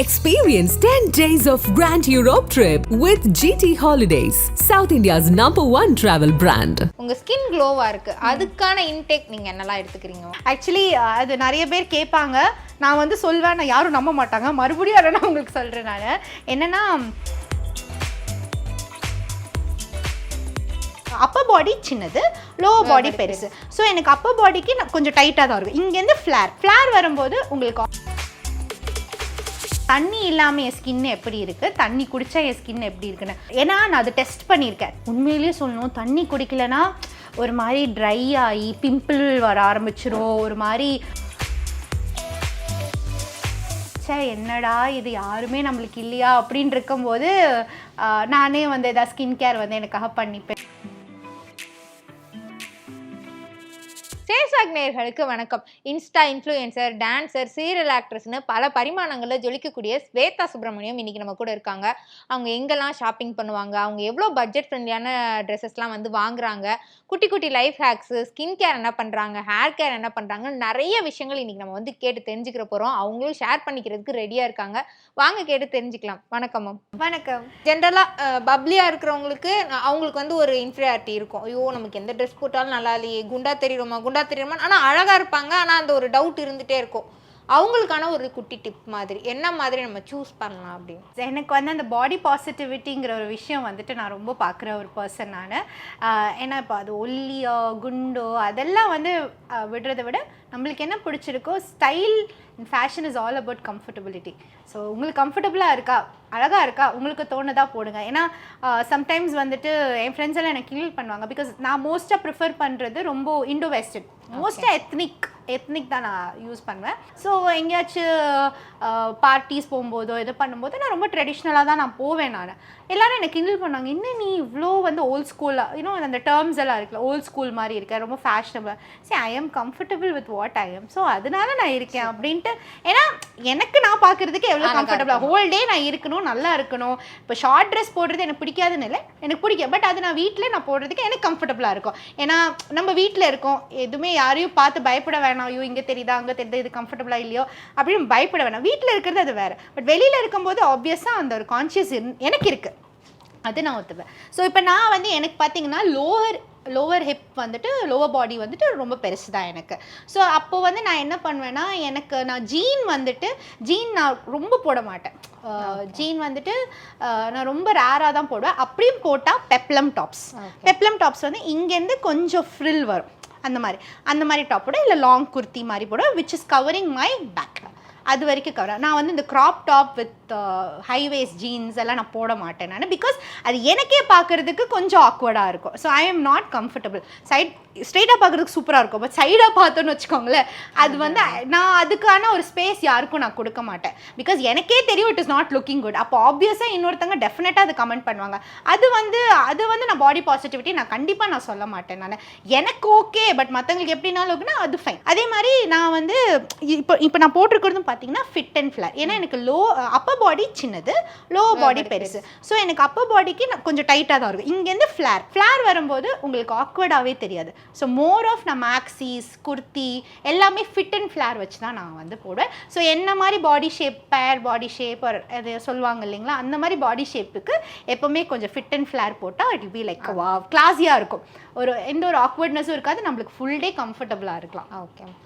Experience 10 days of Grand Europe trip with GT Holidays, South India's #1 travel brand. உங்க skin க்ளோவா இருக்கு, அதுக்கான intake நீங்க என்னலாம் எடுத்துக்கிறீங்க? ஆக்சுவலி அது நிறைய பேர் கேட்பாங்க, நான் வந்து சொல்வேன், நான் யாரும் நம்ப மாட்டாங்க. மறுபடியும் அதை நான் உங்களுக்கு சொல்கிறேன். நான் என்னென்னா, அப்பர் பாடி சின்னது, லோவர் பாடி பெருசு. ஸோ எனக்கு அப்பர் பாடிக்கு கொஞ்சம் டைட்டாக தான் இருக்கும். இங்கேருந்து ஃப்ளேர் வரும்போது உங்களுக்கு தண்ணி இல்லாமல் என் ஸ்கின் எப்படி இருக்குது, தண்ணி குடித்தா என் ஸ்கின் எப்படி இருக்குன்னு. ஏன்னா நான் அதை டெஸ்ட் பண்ணியிருக்கேன். உண்மையிலேயே சொல்லணும், தண்ணி குடிக்கலைன்னா ஒரு மாதிரி ட்ரை ஆகி பிம்பிள் வர ஆரம்பிச்சிரும். ஒரு மாதிரி என்னடா இது யாருமே நம்மளுக்கு இல்லையா அப்படின்னு இருக்கும்போது நானே வந்து எதாவது ஸ்கின் கேர் வந்து எனக்காக பண்ணிப்பேன். நேயர்களுக்கு வணக்கம். இன்ஸ்டா இன்ஃப்ளூயன்சர், டான்சர், சீரியல் ஆக்ட்ரஸ்னு பல பரிமாணங்களில் ஜொலிக்கக்கூடிய ஸ்வேதா சுப்ரமணியம் இன்னைக்கு நம்ம கூட இருக்காங்க. அவங்க எங்கெல்லாம் ஷாப்பிங் பண்ணுவாங்க, அவங்க எவ்வளோ பட்ஜெட் ஃப்ரெண்ட்லியான ட்ரெஸ்ஸஸ்லாம் வந்து வாங்குறாங்க, குட்டி குட்டி லைஃப் ஹேக்ஸு, ஸ்கின் கேர் என்ன பண்ணுறாங்க, ஹேர் கேர் என்ன பண்ணுறாங்க, நிறைய விஷயங்கள் இன்னைக்கு நம்ம வந்து கேட்டு தெரிஞ்சுக்கிற போகிறோம். அவங்களும் ஷேர் பண்ணிக்கிறதுக்கு ரெடியாக இருக்காங்க. வாங்க கேட்டு தெரிஞ்சுக்கலாம். வணக்கம் மேம். வணக்கம். ஜென்ரலாக பப்ளியாக இருக்கிறவங்களுக்கு அவங்களுக்கு வந்து ஒரு இன்ஃபீரியாரிட்டி இருக்கும். ஐயோ நமக்கு எந்த ட்ரெஸ் போட்டாலும் நல்லா இல்லையே, குண்டா தெரியுமா ஆனால் அழகாக இருப்பாங்க, ஆனால் அந்த ஒரு டவுட் இருந்துகிட்டே இருக்கும். அவங்களுக்கான ஒரு குட்டி டிப் மாதிரி என்ன மாதிரி நம்ம சூஸ் பண்ணலாம் அப்படின்னு. எனக்கு வந்து அந்த பாடி பாசிட்டிவிட்டிங்கிற ஒரு விஷயம் வந்துட்டு நான் ரொம்ப பார்க்குற ஒரு பர்சன் நான். ஏன்னா இப்போ அது ஒல்லியோ குண்டோ அதெல்லாம் வந்து விடுறதை விட நம்மளுக்கு என்ன பிடிச்சிருக்கோ, style and fashion is all about comfortability. So உங்களுக்கு கம்ஃபர்டபுளாக இருக்கா, அழகாக இருக்கா, உங்களுக்கு தோணுதா போடுங்க. ஏன்னா சம்டைம்ஸ் வந்துட்டு என் ஃப்ரெண்ட்ஸ் எல்லாம் எனக்கு கில் பண்ணுவாங்க. பிகாஸ் நான் மோஸ்ட்டாக ப்ரிஃபர் பண்ணுறது ரொம்ப இண்டோ வெஸ்டர்ன், மோஸ்ட்டாக எத்னிக் தான் நான் யூஸ் பண்ணுவேன். ஸோ எங்கேயாச்சும் பார்ட்டிஸ் போகும்போதோ இது பண்ணும்போது நான் ரொம்ப ட்ரெடிஷ்னலாக தான் நான் போவேன். நான் எல்லோரும் எனக்கு கிண்டல் பண்ணாங்க, இன்னும் நீ இவ்வளோ வந்து ஓல்ட் ஸ்கூலாக இன்னும் அந்த டேர்ம்ஸ் எல்லாம் இருக்குல்ல, ஓல்ட் ஸ்கூல் மாதிரி இருக்கேன், ரொம்ப ஃபேஷனபிள். சரி, I am comfortable with what I am, so அதனால நான் இருக்கேன் அப்படின்ட்டு. ஏன்னா எனக்கு நான் பார்க்குறதுக்கு எவ்வளோ கம்ஃபர்டபுளாக ஹோல் டே நான் இருக்கணும், நல்லா இருக்கணும். இப்போ ஷார்ட் ட்ரெஸ் போடுறது எனக்கு பிடிக்காதுன்னு இல்லை, எனக்கு பிடிக்கும். பட் அது நான் வீட்டில் நான் போடுறதுக்கு எனக்கு கம்ஃபர்டபுளாக இருக்கும். ஏன்னா நம்ம வீட்டில் இருக்கோம், எதுவுமே யாரையும் பார்த்து பயப்பட வேணாம், ஐயோ இங்கே தெரியுதா அங்கே தெரியுதா இது கம்ஃபர்டபுளாக இல்லையோ அப்படின்னு பயப்பட வேணாம். வீட்டில் இருக்கிறது அது வேறு. பட் வெளியில் இருக்கும்போது ஆப்வியஸாக அந்த ஒரு கான்ஷியஸ் எனக்கு இருக்குது, அது நான் ஒத்துப்பேன். ஸோ இப்போ நான் வந்து எனக்கு பார்த்தீங்கன்னா லோவர் ஹிப் வந்துட்டு லோவர் பாடி வந்துட்டு ரொம்ப பெருசு தான் எனக்கு. ஸோ அப்போ வந்து நான் என்ன பண்ணுவேன்னா, நான் ஜீன் நான் ரொம்ப போட மாட்டேன். ஜீன் வந்துட்டு நான் ரொம்ப ரேராக தான் போடுவேன். அப்படியும் போட்டால் பெப்ளம் டாப்ஸ் வந்து இங்கேருந்து கொஞ்சம் ஃப்ரில் வரும், அந்த மாதிரி டாப் போட, இல்லை லாங் குர்த்தி மாதிரி போட, which is covering my back. அது வரைக்கும் கவர். நான் வந்து இந்த crop top with high waist jeans எல்லாம் நான் போட மாட்டேன் நான். பிகாஸ் அது எனக்கே பார்க்குறதுக்கு கொஞ்சம் ஆக்வர்டாக இருக்கும். So I am not comfortable. ஸ்ட்ரெயிட்டாக பார்க்குறதுக்கு சூப்பராக இருக்கும், பட் சைடாக பார்த்தோன்னு வச்சுக்கோங்களேன், அது வந்து நான் அதுக்கான ஒரு ஸ்பேஸ் யாருக்கும் நான் கொடுக்க மாட்டேன். பிகாஸ் எனக்கே தெரியும் it is not looking good. அப்போ ஆப்வியஸாக இன்னொருத்தங்க டெஃபினட்டாக அதை கமெண்ட் பண்ணுவாங்க. அது வந்து நான் பாடி பாசிட்டிவிட்டி நான் கண்டிப்பாக சொல்ல மாட்டேன். நான் எனக்கு ஓகே, பட் மற்றவங்களுக்கு எப்படினாலும் ஓகேனா அது ஃபைன். அதே மாதிரி நான் வந்து இப்போ நான் போட்டிருக்கிறதும் பார்த்தீங்கன்னா ஃபிட் அண்ட் ஃப்ளேர். ஏன்னா எனக்கு அப்பர் பாடி சின்னது, லோவர் பாடி பெருசு. ஸோ எனக்கு அப்பர் பாடிக்கு கொஞ்சம் டைட்டாக தான் இருக்கும். இங்கேருந்து ஃப்ளேர் வரும்போது உங்களுக்கு ஆக்வர்டாகவே தெரியாது. ஸோ மோர் ஆஃப் நான் மேக்ஸிஸ், குர்த்தி எல்லாமே ஃபிட் அண்ட் ஃப்ளேர் வச்சு தான் நான் வந்து போடுவேன். ஸோ என்ன மாதிரி பாடி ஷேப், பேர் பாடி ஷேப் அது சொல்லுவாங்க இல்லைங்களா, அந்த மாதிரி பாடி ஷேப்புக்கு எப்போவுமே கொஞ்சம் ஃபிட் அண்ட் ஃப்ளேர் போட்டால் இட் பி லைக் கிளாஸியாக இருக்கும். எந்த ஒரு ஆக்வர்ட்னஸும் இருக்காது, நம்மளுக்கு ஃபுல் டே கம்ஃபர்டபுளாக இருக்கலாம். Okay ma'am.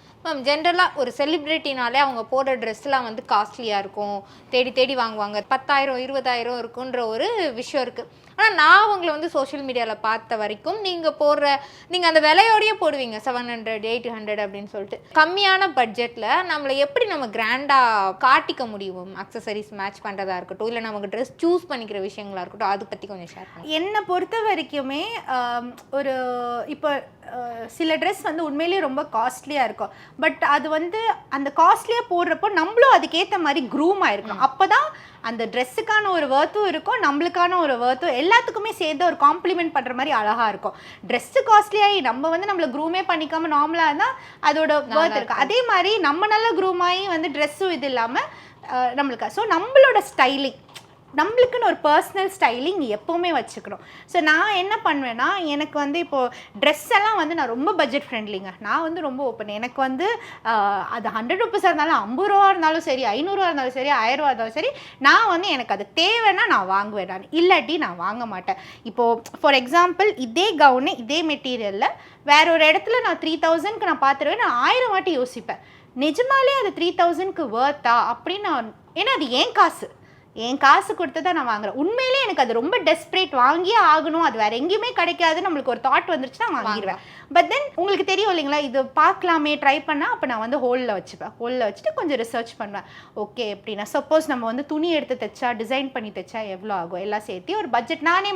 ஜென்ரலாக ஒரு செலிப்ரிட்டினாலே அவங்க போடுற ட்ரெஸ்லாம் வந்து காஸ்ட்லியாக இருக்கும், தேடி வாங்குவாங்க, 10,000 20,000 இருக்குன்ற ஒரு விஷயம் இருக்குது. ஆனால் நான் அவங்கள வந்து சோஷியல் மீடியாவில் பார்த்த வரைக்கும் நீங்கள் அந்த விலையோடையே போடுவீங்க 700 800 அப்படின்னு சொல்லிட்டு. கம்மியான பட்ஜெட்டில் நம்ம கிராண்டாக காட்டிக்க முடியும், அக்சசரிஸ் மேட்ச் பண்ணுறதா இருக்கட்டும், இல்லை நமக்கு ட்ரெஸ் சூஸ் பண்ணிக்கிற விஷயங்களா இருக்கட்டும், அதை பற்றி கொஞ்சம் ஷேர் பண்ணுங்க. என்னை பொறுத்த வரைக்குமே இப்போ சில ட்ரெஸ் வந்து உண்மையிலேயே ரொம்ப காஸ்ட்லியாக இருக்கும். பட் அது வந்து அந்த காஸ்ட்லியாக போடுறப்போ நம்மளும் அதுக்கேற்ற மாதிரி க்ரூம் ஆகிருக்கணும். அப்போ தான் அந்த ட்ரெஸ்ஸுக்கான ஒரு வர்த்தும் இருக்கும், நம்மளுக்கான ஒரு வர்த்தும் எல்லாத்துக்குமே சேர்ந்து ஒரு காம்ப்ளிமெண்ட் பண்ணுற மாதிரி அழகாக இருக்கும். ட்ரெஸ்ஸு காஸ்ட்லியாகி நம்ம வந்து நம்மளை க்ரூமே பண்ணிக்காமல் நார்மலாக இருந்தால் அதோட வர்த் இருக்கும். அதே மாதிரி நம்ம நல்ல க்ரூமாகி வந்து ட்ரெஸ்ஸும் இது இல்லாமல் நம்மளுக்கு. ஸோ நம்மளோட ஸ்டைலிங் நம்மளுக்குன்னு ஒரு பர்சனல் ஸ்டைலிங் எப்போவுமே வச்சுக்கணும். ஸோ நான் என்ன பண்ணுவேன்னா, எனக்கு வந்து இப்போது ட்ரெஸ் எல்லாம் வந்து நான் ரொம்ப பட்ஜெட் ஃப்ரெண்ட்லிங்க. நான் வந்து ரொம்ப ஓப்பன். எனக்கு வந்து அது 100 ருபீஸாக இருந்தாலும் 50 ரூபா இருந்தாலும் சரி, 500 இருந்தாலும் சரி, 1000 ரூபா இருந்தாலும் சரி, நான் வந்து எனக்கு அது தேவைன்னா நான் வாங்குவேன். நான் இல்லாட்டி நான் வாங்க மாட்டேன். இப்போது ஃபார் எக்ஸாம்பிள் இதே கவுனு இதே மெட்டீரியலில் வேற ஒரு இடத்துல நான் 3000க்கு நான் பார்த்துருவேன். நான் 1000 வாட்டி யோசிப்பேன், நிஜமாலே அது 3000க்கு வர்த்தா அப்படின்னு. ஏன்னா அது என் காசு கொடுத்து தான் நான் வாங்குறேன். உண்மையிலே எனக்கு அது ரொம்ப டெஸ்பரேட், வாங்கியே ஆகணும், அது வேறு எங்கேயுமே கிடைக்காது, நம்மளுக்கு ஒரு தாட் வந்துருச்சுன்னா வாங்கிடுவேன். பட் தென் உங்களுக்கு தெரியும் இல்லைங்களா, இது பார்க்கலாமே ட்ரை பண்ணால், அப்போ நான் வந்து ஹோலில் வச்சுட்டு கொஞ்சம் ரிசர்ச் பண்ணுவேன். ஓகே எப்படின்னா சப்போஸ் நம்ம வந்து துணி எடுத்து தைச்சா, டிசைன் பண்ணி தைச்சா எவ்வளோ ஆகும், எல்லாம் சேர்த்து ஒரு பட்ஜெட் நானே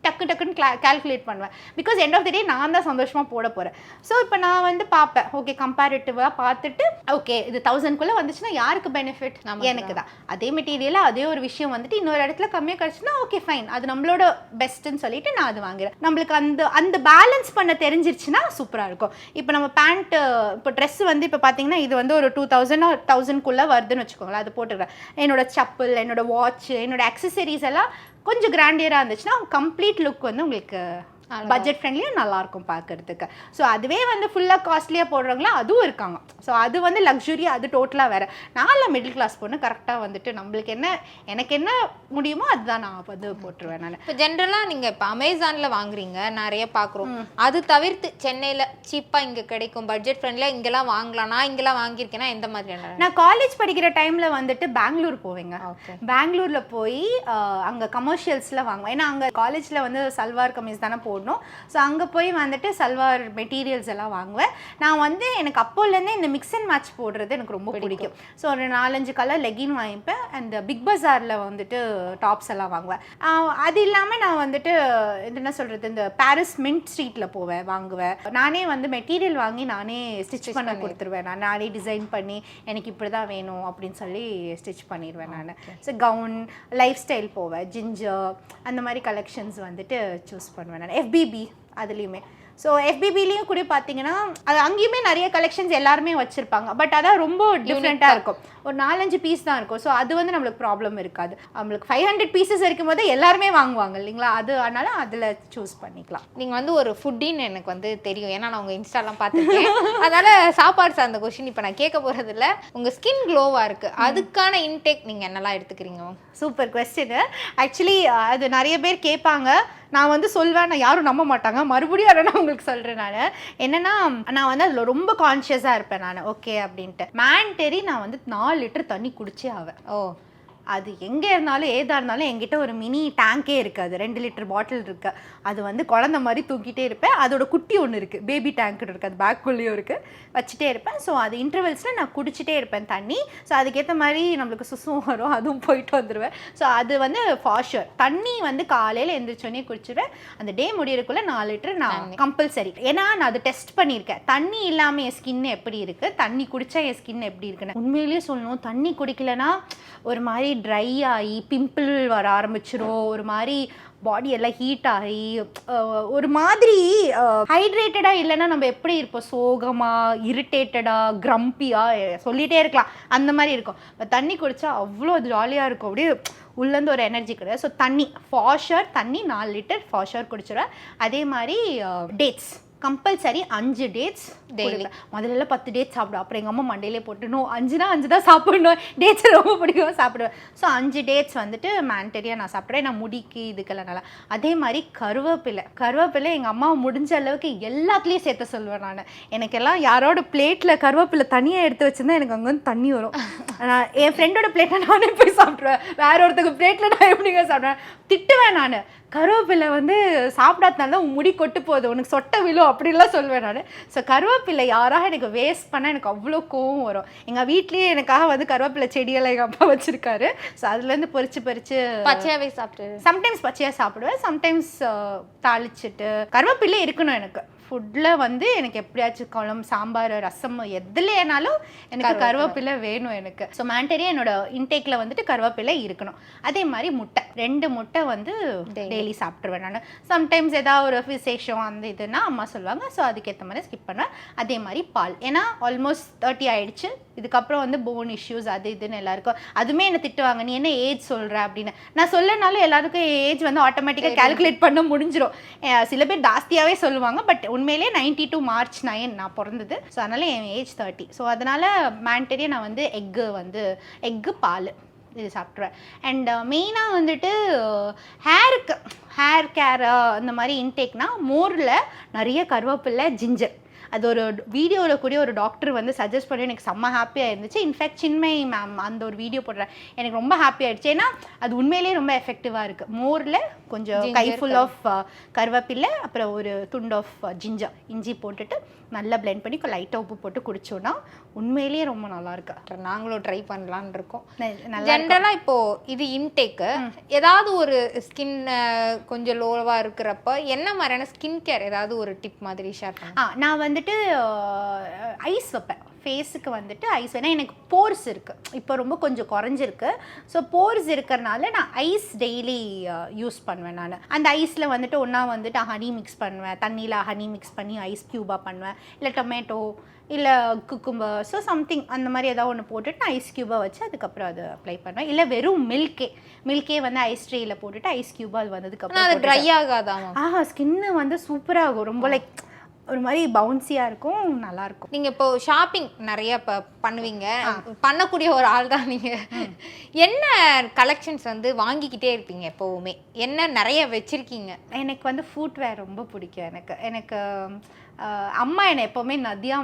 டக்குன்னு கால்குலேட் பண்ணுவேன். பிகாஸ் எண்ட் ஆஃப் தி டே நான் தான் சந்தோஷமாக போட போகிறேன். ஸோ இப்போ நான் வந்து பார்ப்பேன், ஓகே கம்பேரிட்டிவாக பார்த்துட்டு ஓகே இது 1000க்குள்ளே வந்துச்சுன்னா யாருக்கு பெனிஃபிட், எனக்கு தான். அதே மெட்டீரியலாக அதே ஒரு விஷயம் வந்துட்டு இன்னொரு இடத்துல கம்மியாக கிடச்சுன்னா ஓகே ஃபைன், அது நம்மளோட பெஸ்ட்டுன்னு சொல்லிட்டு நான் அது வாங்குறேன். நம்மளுக்கு அந்த பேலன்ஸ் பண்ண தெரிஞ்சிருச்சுன்னா சூப்பராக இருக்கும். இப்போ நம்ம பேண்ட்டு இப்போ ட்ரெஸ் வந்து இப்போ பார்த்தீங்கன்னா இது வந்து ஒரு 2000 1000க்குள்ளே வருதுன்னு வச்சுக்கோங்களேன், அது போட்டுக்கிறேன். என்னோட செப்பல், என்னோட வாட்ச், என்னோட அக்சசரிஸ் எல்லாம் கொஞ்சம் கிராண்டியராக இருந்துச்சுன்னா கம்ப்ளீட் லுக் வந்து உங்களுக்கு பட்ஜெட் ஃப்ரெண்ட்லியாக நல்லாயிருக்கும் பார்க்குறதுக்கு. ஸோ அதுவே வந்து ஃபுல்லாக காஸ்ட்லியாக போடுறவங்களா அதுவும் இருக்காங்க. ஸோ அது வந்து லக்ஸுரி, அது டோட்டலாக வேறு. நான் மிடில் கிளாஸ் பொண்ணு, கரெக்டாக வந்துட்டு நம்மளுக்கு எனக்கு என்ன முடியுமோ அதுதான் நான் வந்து போட்டுருவேன். நான் இப்போ ஜென்ரலாக நீங்கள் இப்போ அமேசானில் வாங்குறீங்க, நிறைய பார்க்குறோம். அது தவிர்த்து சென்னையில் சீப்பாக இங்கே கிடைக்கும், பட்ஜெட் ஃப்ரெண்ட்லியாக இங்கெல்லாம் வாங்கலாம். நான் இங்கெல்லாம் வாங்கியிருக்கேன்னா எந்த மாதிரியான? நான் காலேஜ் படிக்கிற டைமில் வந்துட்டு பெங்களூர் போவேங்க. பெங்களூரில் போய் அங்கே கமர்ஷியல்ஸில் வாங்குவேன். ஏன்னா அங்கே காலேஜில் வந்து சல்வார் கமீஸ் தானே போடணும். ஸோ அங்கே போய் வந்துட்டு சல்வார் மெட்டீரியல்ஸ் எல்லாம் வாங்குவேன். நான் வந்து எனக்கு அப்போலேருந்தே இந்த மிக்ஸ் அண்ட் மேட்ச் போடுறது எனக்கு ரொம்ப பிடிக்கும். ஸோ ஒரு 4-5 கலர் லெகின் வாங்கிப்பேன். அண்ட் பிக் பஜாரில் வந்துட்டு டாப்ஸ் எல்லாம் வாங்குவேன். அது இல்லாமல் நான் வந்துட்டு என்ன சொல்கிறது, இந்த பாரிஸ் மின்ட் ஸ்ட்ரீட்டில் வாங்குவேன். நானே வந்து மெட்டீரியல் வாங்கி நானே ஸ்டிச் பண்ண கொடுத்துருவேன். நானே டிசைன் பண்ணி எனக்கு இப்படி தான் வேணும் அப்படின்னு சொல்லி ஸ்டிச் பண்ணிடுவேன் நான். ஸோ கவுன், லைஃப் ஸ்டைல் போவேன், ஜிஞ்சர் அந்த மாதிரி கலெக்ஷன்ஸ் வந்துட்டு சூஸ் பண்ணுவேன் நான். FBB அதுலேயுமே. ஸோ FBBலேயும் கூட பார்த்தீங்கன்னா அது அங்கேயுமே நிறைய கலெக்ஷன்ஸ் எல்லாருமே வச்சுருப்பாங்க. பட் அதான் ரொம்ப டிஃப்ரெண்ட்டாக இருக்கும். ஒரு 4-5 பீஸ் தான் இருக்கும். ஸோ அது வந்து நம்மளுக்கு ப்ராப்ளம் இருக்காது. நம்மளுக்கு 500 பீசஸ் இருக்கும் போது எல்லாருமே வாங்குவாங்க இல்லைங்களா, அது அதனால அதில் சூஸ் பண்ணிக்கலாம். நீங்கள் வந்து ஒரு ஃபுட்டின்னு எனக்கு வந்து தெரியும், ஏன்னா நான் உங்கள் இன்ஸ்டாலாம் பார்த்துருக்கேன். அதனால் சாப்பாடு சார்ந்த கொஸ்டின் இப்போ நான் கேட்க போகிறதில்ல. உங்கள் ஸ்கின் க்ளோவாக இருக்குது, அதுக்கான இன்டேக் நீங்கள் என்னெல்லாம் எடுத்துக்கிறீங்க? Super question. ஆக்சுவலி அது நிறைய பேர் கேட்பாங்க, நான் வந்து சொல்வேன், நான் யாரும் நம்ப மாட்டாங்க. மறுபடியும் அதை நான் உங்களுக்கு சொல்கிறேன். நான் என்னென்னா நான் வந்து அதில் ரொம்ப கான்ஷியஸாக இருப்பேன் நான். ஓகே அப்படின்ட்டு மேண்டரி நான் வந்து 4 லிட்டர் தண்ணி குடிச்சே ஆவேன். அது எங்கே இருந்தாலும் ஏதாக இருந்தாலும் என்கிட்ட ஒரு மினி டேங்கே இருக்குது. அது 2 லிட்டர் பாட்டில் இருக்குது. அது வந்து குழந்த மாதிரி தூக்கிட்டே இருப்பேன். அதோட குட்டி ஒன்று இருக்குது, பேபி டேங்க் இருக்குது, அது பேக்குள்ளேயும் இருக்குது, வச்சுட்டே இருப்பேன். ஸோ அது இன்டர்வல்ஸில் நான் குடிச்சிட்டே இருப்பேன் தண்ணி. ஸோ அதுக்கேற்ற மாதிரி நம்மளுக்கு சுசும் வரும், அதுவும் போயிட்டு வந்துடுவேன். ஸோ அது வந்து ஃபாஷர் தண்ணி வந்து காலையில் எழுந்திரிச்சோன்னே குடிச்சிடுவேன். அந்த டே முடியறதுக்குள்ளே 4 லிட்டர் நான் கம்பல்சரி. ஏன்னா நான் அது டெஸ்ட் பண்ணியிருக்கேன், தண்ணி இல்லாமல் என் ஸ்கின் எப்படி இருக்குது, தண்ணி குடித்தா என் ஸ்கின் எப்படி இருக்குன்னு. உண்மையிலேயே சொல்லணும், தண்ணி குடிக்கலைன்னா ஒரு மாதிரி ட்ரை ஆகி பிம்பிள் வர ஆரம்பிச்சிடும், ஒரு மாதிரி பாடி எல்லாம் ஹீட் ஆகி ஒரு மாதிரி ஹைட்ரேட்டடாக இல்லைன்னா நம்ம எப்படி இருப்போம், சோகமாக, இரிட்டேட்டடாக, க்ரம்பியாக சொல்லிகிட்டே இருக்கலாம், அந்த மாதிரி இருக்கும். இப்போ தண்ணி குடித்தா அவ்வளோ ஜாலியாக இருக்கும், அப்படியே உள்ளேருந்து ஒரு எனர்ஜி கிடையாது. ஸோ தண்ணி ஃபாஷர், தண்ணி 4 லிட்டர் ஃபாஷர் குடிச்சிடுவேன். அதே மாதிரி டேட்ஸ் கம்பல்சரி 5 டேட்ஸ் டெய்லி. முதல்ல 10 டேட்ஸ் சாப்பிடுவேன். அப்புறம் எங்கள் அம்மா மண்டையிலே போட்டுணும், 5 தான் சாப்பிடணும், டேட்ஸ் ரொம்ப பிடிக்கும், சாப்பிடுவேன். ஸோ 5 டேட்ஸ் வந்துட்டு மேண்டரியாக நான் சாப்பிட்றேன். நான் முடிக்கு இதுக்கெல்லாம் நல்லா. அதே மாதிரி கருவேப்பிலை எங்கள் அம்மா முடிஞ்ச அளவுக்கு எல்லாத்துலேயும் சேர்த்து சொல்லுவேன் நான். எனக்கெல்லாம் யாரோட பிளேட்டில் கருவேப்பிலை தனியாக எடுத்து வச்சுருந்தா எனக்கு அங்கே வந்து தண்ணி வரும். நான் என் ஃப்ரெண்டோட பிளேட்டை நானே போய் சாப்பிட்ருவேன், வேற ஒருத்தருக்கு பிளேட்டில் நான் எப்படிங்க சாப்பிட்றேன், திட்டுவேன் நான். கருவேப்பிலை வந்து சாப்பிடாதனால முடி கொட்டு போகுது, உனக்கு சொட்டை விழும் அப்படின்லாம் சொல்வேன் நான். ஸோ கருவேப்பிலை யாராக எனக்கு வேஸ்ட் பண்ணால் எனக்கு அவ்வளோ கோவம் வரும். எங்கள் வீட்லேயே எனக்காக வந்து கருவேப்பிலை செடியெல்லாம் எங்கள் அப்பா வச்சுருக்காரு. ஸோ அதுலேருந்து பறித்து பச்சையாகவே சாப்பிட்டு சம்டைம்ஸ் பச்சையாக சாப்பிடுவேன், சம்டைம்ஸ் தாளிச்சிட்டு. கருவேப்பிலை இருக்கணும் எனக்கு ஃபுட்டில் வந்து. எனக்கு எப்படியாச்சும் குழம்பு, சாம்பார், ரசம் எதுலேனாலும் எனக்கு கருவேப்பிலை வேணும் எனக்கு. ஸோ மேண்டரியாக என்னோட இன்டேக்கில் வந்துட்டு கருவேப்பிலை இருக்கணும். அதே மாதிரி முட்டை, 2 முட்டை வந்து டெய்லி சாப்பிட்ருவேன் நான். சம்டைம்ஸ் ஏதாவது ஒரு விசேஷம் அந்த இதுனா அம்மா சொல்லுவாங்க, ஸோ அதுக்கேற்ற மாதிரி ஸ்கிப் பண்ணுவேன். அதே மாதிரி பால், ஏன்னா ஆல்மோஸ்ட் 30 ஆகிடுச்சு, இதுக்கப்புறம் வந்து போன் இஷ்யூஸ் அது இதுன்னு எல்லாருக்கும். அதுவுமே என்ன திட்டுவாங்க, நீ என்ன ஏஜ் சொல்கிற அப்படின்னு. நான் சொல்லனாலும் எல்லாருக்கும் ஏஜ் வந்து ஆட்டோமேட்டிக்காக கேல்குலேட் பண்ண முடிஞ்சிடும். சில பேர் ஜாஸ்தியாகவே சொல்லுவாங்க, பட் உண்மையிலே 92 March 9 நான் பிறந்தது. ஸோ அதனால் என் ஏஜ் 30. ஸோ அதனால் மேண்டரியாக நான் வந்து எக்கு பால் இது சாப்பிட்ருவேன். அண்ட் மெயினாக வந்துட்டு ஹேர் கேர் அந்த மாதிரி இன்டேக்னால் மோரில் நிறைய கருவேப்பிலை, ஜிஞ்சர். அது ஒரு வீடியோவில் கூட ஒரு டாக்டர் வந்து சஜஸ்ட் பண்ணி எனக்கு செம்ம ஹாப்பியாக இருந்துச்சு. இன்ஃபேக்ட் சின்மய் மேம் அந்த ஒரு வீடியோ போடுறேன், எனக்கு ரொம்ப ஹாப்பி ஆகிடுச்சு. ஏன்னா அது உண்மையிலேயே ரொம்ப எஃபெக்டிவாக இருக்குது. மோரில் கொஞ்சம் கை ஃபுல் ஆஃப் கருவேப்பிலை, அப்புறம் ஒரு துண்டு ஆஃப் இஞ்சி போட்டுட்டு நல்லா பிளெண்ட் பண்ணி லைட்டாக உப்பு போட்டு குடிச்சோன்னா உண்மையிலேயே ரொம்ப நல்லா இருக்கு. நாங்களும் ட்ரை பண்ணலான்னு இருக்கோம். ஜென்ரலாக இப்போது இது இன்டேக்கு ஏதாவது ஒரு ஸ்கின் கொஞ்சம் லோவாக இருக்கிறப்ப என்ன மாதிரியான ஸ்கின் கேர் ஏதாவது ஒரு டிப் மாதிரி ஷேர் பண்ண? நான் வந்துட்டு ஐஸ் வைப்பேன் ஃபேஸுக்கு வந்துட்டு. ஐஸ் வேணால் எனக்கு போர்ஸ் இருக்குது, இப்போ ரொம்ப கொஞ்சம் குறைஞ்சிருக்கு. ஸோ போர்ஸ் இருக்கிறனால நான் ஐஸ் டெய்லி யூஸ் பண்ணுவேன். நான் அந்த ஐஸில் வந்துட்டு ஒன்றா வந்துட்டு ஹனி மிக்ஸ் பண்ணுவேன், தண்ணியில் ஹனி மிக்ஸ் பண்ணி ஐஸ் க்யூபாக பண்ணுவேன், இல்லை டொமேட்டோ இல்லை குக்கும்பர், ஸோ சம்திங் அந்த மாதிரி ஏதாவது ஒன்று போட்டுட்டு நான் ஐஸ் க்யூபாக வச்சு அதுக்கப்புறம் அதை அப்ளை பண்ணுவேன். இல்லை வெறும் மில்கே வந்து ஐஸ் ட்ரேயில் போட்டுட்டு ஐஸ் க்யூபாக அது வந்ததுக்கப்புறம் அது ட்ரை ஆகாதான்? ஸ்கின்னு வந்து சூப்பராக ஆகும், ரொம்ப லைக் ஒரு மாதிரி பவுன்சியாக இருக்கும், நல்லாயிருக்கும். நீங்கள் இப்போ ஷாப்பிங் நிறைய பண்ணுவீங்க, பண்ணக்கூடிய ஒரு ஆள் தான் நீங்கள். என்ன கலெக்ஷன்ஸ் வந்து வாங்கிக்கிட்டே இருப்பீங்க எப்போவுமே? என்ன நிறைய வச்சுருக்கீங்க? எனக்கு வந்து ஃபுட்வேர் ரொம்ப பிடிக்கும். எனக்கு அம்மா என்னை எப்போவுமே நதியா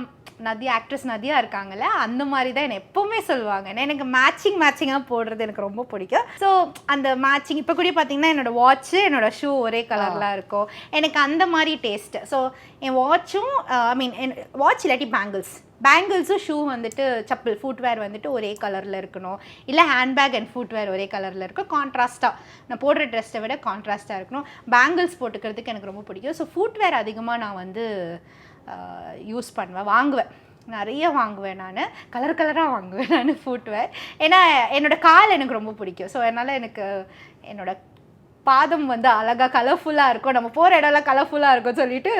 ஆக்ட்ரஸ் நதியா இருக்காங்கல்ல, அந்த மாதிரி தான் என்னை எப்போவுமே சொல்லுவாங்க. எனக்கு மேட்சிங்காக போடுறது எனக்கு ரொம்ப பிடிக்கும். ஸோ அந்த மேட்சிங் இப்போ கூட பார்த்தீங்கன்னா என்னோடய வாட்ச்சு என்னோடய ஷூ ஒரே கலர்லாம் இருக்கும். எனக்கு அந்த மாதிரி டேஸ்ட்டு. ஸோ என் வாட்சும் என் வாட்ச் இல்லாட்டி பேங்கிள்ஸும் ஷூ வந்துட்டு செப்பல் ஃபுட்வேர் வந்துட்டு ஒரே கலரில் இருக்கணும். இல்லை ஹேண்ட்பேக் அண்ட் ஃபுட்வேர் ஒரே கலரில் இருக்கும். கான்ட்ராஸ்ட்டாக நான் போடுற ட்ரெஸ்ஸை விட கான்ட்ராஸ்ட்டாக இருக்கணும். பேங்கிள்ஸ் போட்டுக்கிறதுக்கு எனக்கு ரொம்ப பிடிக்கும். ஸோ ஃபுட்வேர் அதிகமாக நான் வந்து யூஸ் வாங்குவேன், நிறைய வாங்குவேன். நான் கலராக வாங்குவேன் நான் ஃபுட்வேர். ஏன்னா என்னோடய கால் எனக்கு ரொம்ப பிடிக்கும். ஸோ அதனால் எனக்கு என்னோடய பாதம் வந்து அழகாக கலர்ஃபுல்லாக இருக்கும், நம்ம போகிற இடம்லாம் கலர்ஃபுல்லாக இருக்கும் சொல்லிட்டு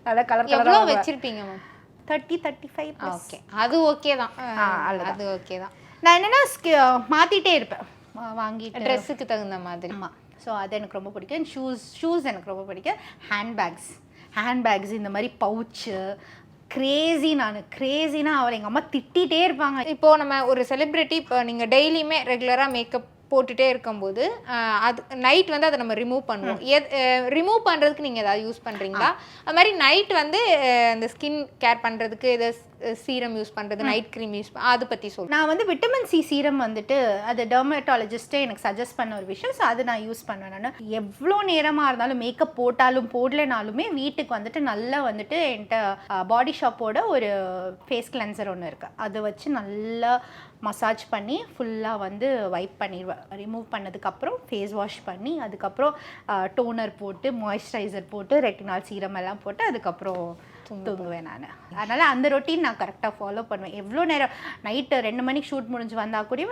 நல்லா கலராக வச்சுருப்பீங்க மேம்? 30-35. ஓகே, அது ஓகே தான். அது ஓகே தான். நான் என்னென்னா மாற்றிட்டே இருப்பேன், வாங்கிட்டு ட்ரெஸ்ஸுக்கு தகுந்த மாதிரி. ஆமாம். ஸோ அது எனக்கு ரொம்ப பிடிக்கும். ஷூஸ் எனக்கு ரொம்ப பிடிக்கும். ஹேண்ட்பேக்ஸ் இந்த மாதிரி பவுச்சு கிரேஸினா அவர் எங்கள் அம்மா திட்டிகிட்டே இருப்பாங்க. இப்போது நம்ம ஒரு செலிப்ரிட்டி, இப்போ நீங்கள் டெய்லியுமே ரெகுலராக மேக்கப் போட்டுகிட்டே இருக்கும்போது அது நைட் வந்து அதை நம்ம ரிமூவ் பண்ணுவோம். ரிமூவ் பண்ணுறதுக்கு நீங்கள் ஏதாவது யூஸ் பண்ணுறீங்களா? அது மாதிரி நைட் வந்து அந்த ஸ்கின் கேர் பண்ணுறதுக்கு எதாவது சீரம் யூஸ் பண்ணுறது, நைட் க்ரீம் யூஸ் அதை பற்றி சொல்லுங்கள். நான் வந்து விட்டமின் சி சீரம் வந்துட்டு அது டெர்மட்டாலஜிஸ்ட்டே எனக்கு சஜஸ்ட் பண்ண ஒரு விஷயம். ஸோ அது நான் யூஸ் பண்ணுவேன். நான் எவ்வளோ நேரமாக இருந்தாலும் மேக்கப் போட்டாலும் போடலைனாலுமே வீட்டுக்கு வந்துட்டு நல்லா வந்துட்டு என்கிட்ட பாடி ஷாப்போட ஒரு ஃபேஸ் கிளென்சர் ஒன்று இருக்குது, அதை வச்சு நல்லா மசாஜ் பண்ணி ஃபுல்லாக வந்து வைப் பண்ணிடுவேன். ரிமூவ் பண்ணதுக்கப்புறம் ஃபேஸ் வாஷ் பண்ணி அதுக்கப்புறம் டோனர் போட்டு மாய்ஸ்சரைசர் போட்டு ரெட்டினால் சீரம் எல்லாம் போட்டு அதுக்கப்புறம் தூங்குவேன் நான். அதனால் அந்த ரொட்டீன் நான் கரெக்டாக ஃபாலோ பண்ணுவேன். எவ்வளோ நேரம் நைட்டு 2 மணிக்கு ஷூட் முடிஞ்சு வந்தால் கூட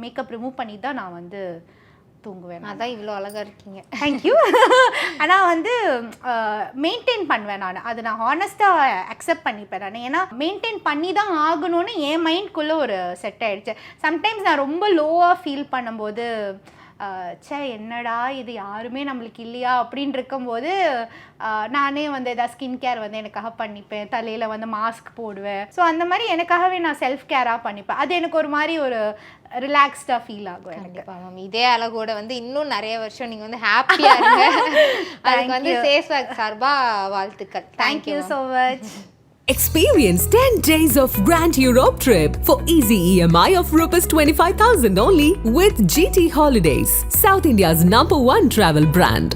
மேக்கப் ரிமூவ் பண்ணி தான் நான் வந்து தூங்குவேன். அதான் இவ்வளோ அழகாக இருக்கீங்க. தேங்க்யூ. ஆனால் வந்து மெயின்டைன் பண்ணுவேன் நான், அது நான் ஹானஸ்ட்டாக அக்செப்ட் பண்ணிப்பேன் நான். ஏன்னா மெயின்டைன் பண்ணி தான் ஆகணும்னு என் மைண்ட்குள்ளே ஒரு செட் ஆகிடுச்சு. சம்டைம்ஸ் நான் ரொம்ப லோவாக ஃபீல் பண்ணும்போது என்னடா இது யாருமே நம்மளுக்கு இல்லையா அப்படின்னு இருக்கும்போது நானே வந்து எதாவது ஸ்கின் கேர் வந்து எனக்காக பண்ணிப்பேன், தலையில் வந்து மாஸ்க் போடுவேன். ஸோ அந்த மாதிரி எனக்காகவே நான் செல்ஃப் கேராக பண்ணிப்பேன். அது எனக்கு ஒரு மாதிரி ஒரு ரிலாக்ஸ்டாக ஃபீல் ஆகும் எனக்கு. மேம் இதே அழகோட வந்து இன்னும் நிறைய வருஷம் நீங்கள் வந்து ஹாப்பியாக இருங்க. அதுக்கு வந்து சேஸ்வாக் சார்பாக வாழ்த்துக்கள். Thank you so much. Experience 10 days of Grand Europe trip for easy EMI of ₹25,000 only with GT Holidays, South India's #1 travel brand.